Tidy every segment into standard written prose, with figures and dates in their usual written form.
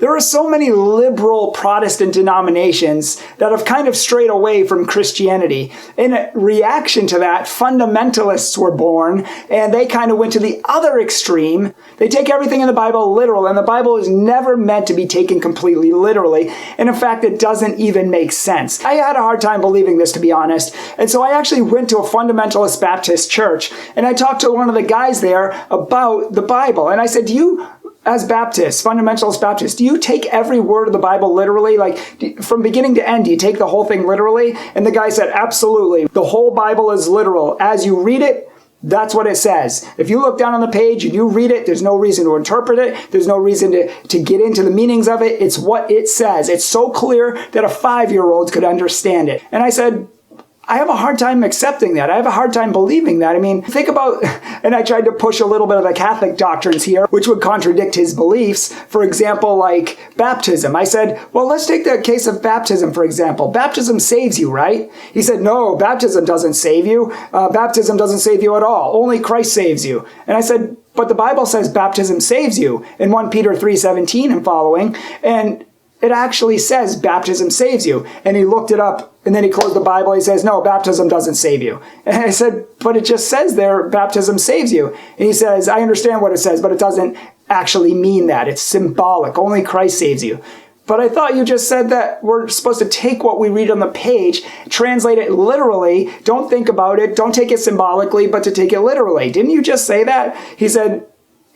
There are so many liberal Protestant denominations that have kind of strayed away from Christianity. In reaction to that, fundamentalists were born, and they kind of went to the other extreme. They take everything in the Bible literal, and the Bible is never meant to be taken completely literally. And in fact, it doesn't even make sense. I had a hard time believing this, to be honest. And so I actually went to a fundamentalist Baptist church, and I talked to one of the guys there about the Bible. And I said, as Baptists, fundamentalist Baptists, do you take every word of the Bible literally? Like, from beginning to end, do you take the whole thing literally? And the guy said, absolutely. The whole Bible is literal. As you read it, that's what it says. If you look down on the page and you read it, there's no reason to interpret it. There's no reason to get into the meanings of it. It's what it says. It's so clear that a 5-year-old could understand it. And I said, I have a hard time accepting that. I have a hard time believing that. I mean, think about, and I tried to push a little bit of the Catholic doctrines here, which would contradict his beliefs. For example, like baptism. I said, well, let's take the case of baptism, for example. Baptism saves you, right? He said, no, baptism doesn't save you. Baptism doesn't save you at all. Only Christ saves you. And I said, but the Bible says baptism saves you in 1 Peter 3:17 and following. And it actually says baptism saves you. And he looked it up, and then he closed the Bible. He says, no, baptism doesn't save you. And I said, but it just says there, baptism saves you. And he says, I understand what it says, but it doesn't actually mean that. It's symbolic. Only Christ saves you. But I thought you just said that we're supposed to take what we read on the page, translate it literally, don't think about it, don't take it symbolically, but to take it literally. Didn't you just say that? He said,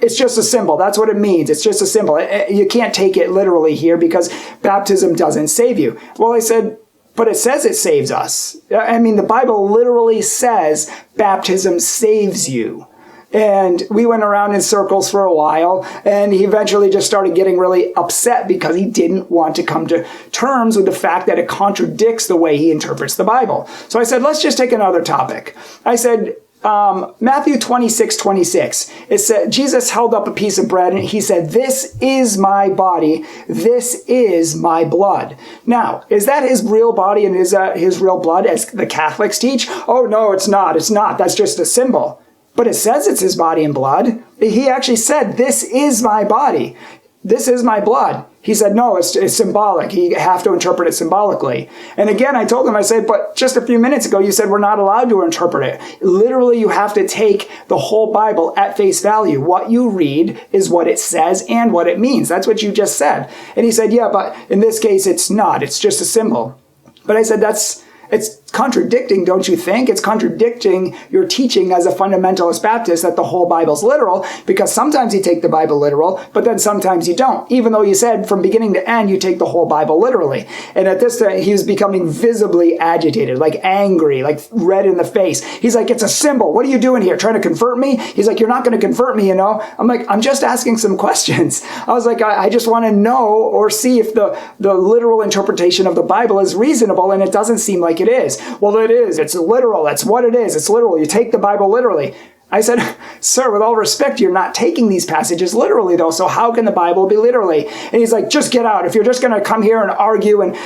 it's just a symbol. That's what it means. It's just a symbol. You can't take it literally here because baptism doesn't save you. Well, I said, but it says it saves us. I mean, the Bible literally says baptism saves you. And we went around in circles for a while, and he eventually just started getting really upset because he didn't want to come to terms with the fact that it contradicts the way he interprets the Bible. So I said, let's just take another topic. I said, Matthew 26:26. It said, Jesus held up a piece of bread and he said, this is my body. This is my blood. Now, is that his real body and is that his real blood as the Catholics teach? Oh, no, it's not. It's not. That's just a symbol. But it says it's his body and blood. He actually said, this is my body. This is my blood. He said, no, it's symbolic. You have to interpret it symbolically. And again, I told him, I said, but just a few minutes ago, you said we're not allowed to interpret it. Literally, you have to take the whole Bible at face value. What you read is what it says and what it means. That's what you just said. And he said, yeah, but in this case, it's not. It's just a symbol. But I said, it's contradicting, don't you think? It's contradicting your teaching as a fundamentalist Baptist that the whole Bible's literal, because sometimes you take the Bible literal, but then sometimes you don't. Even though you said from beginning to end, you take the whole Bible literally. And at this time, he was becoming visibly agitated, like angry, like red in the face. He's like, it's a symbol. What are you doing here? Trying to convert me? He's like, you're not going to convert me, you know? I'm like, I'm just asking some questions. I was like, I just want to know or see if the literal interpretation of the Bible is reasonable, and it doesn't seem like it is. Well, it is. It's literal. That's what it is. It's literal. You take the Bible literally. I said, sir, with all respect, you're not taking these passages literally, though, so how can the Bible be literally? And he's like, just get out. If you're just going to come here and argue and,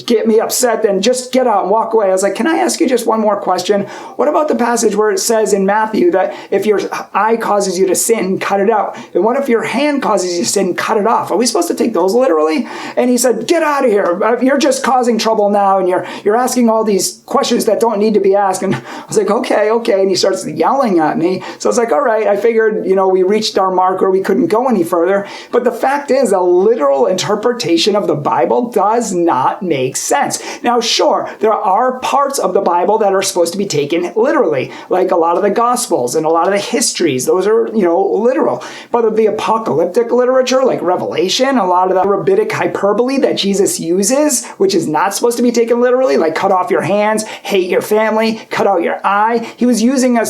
get me upset, then just get out and walk away. I was like, can I ask you just one more question? What about the passage where it says in Matthew that if your eye causes you to sin, cut it out? And what if your hand causes you to sin, cut it off? Are we supposed to take those literally? And he said, get out of here. You're just causing trouble now, and you're asking all these questions that don't need to be asked. And I was like, okay. And he starts yelling at me. So it's like, all right, I figured, we reached our mark where we couldn't go any further. But the fact is, a literal interpretation of the Bible does not make sense. Now, sure, there are parts of the Bible that are supposed to be taken literally, like a lot of the Gospels and a lot of the histories. Those are, literal. But of the apocalyptic literature, like Revelation, a lot of the rabbinic hyperbole that Jesus uses, which is not supposed to be taken literally, like cut off your hands, hate your family, cut out your eye. He was using a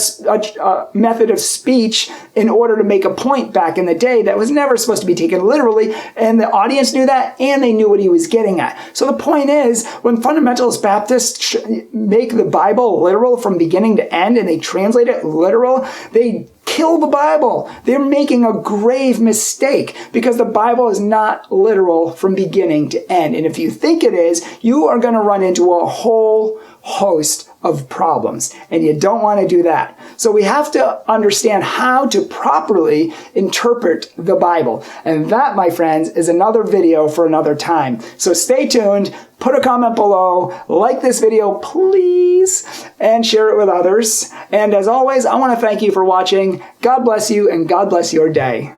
method of speech in order to make a point back in the day that was never supposed to be taken literally, and the audience knew that, and they knew what he was getting at. So the point is, when fundamentalist Baptists make the Bible literal from beginning to end, and they translate it literal, they kill the Bible. They're making a grave mistake because the Bible is not literal from beginning to end. And if you think it is, you are going to run into a whole host of problems, and you don't want to do that. So we have to understand how to properly interpret the Bible. And that, my friends, is another video for another time. So stay tuned, put a comment below, like this video, please, and share it with others. And as always, I want to thank you for watching. God bless you, and God bless your day.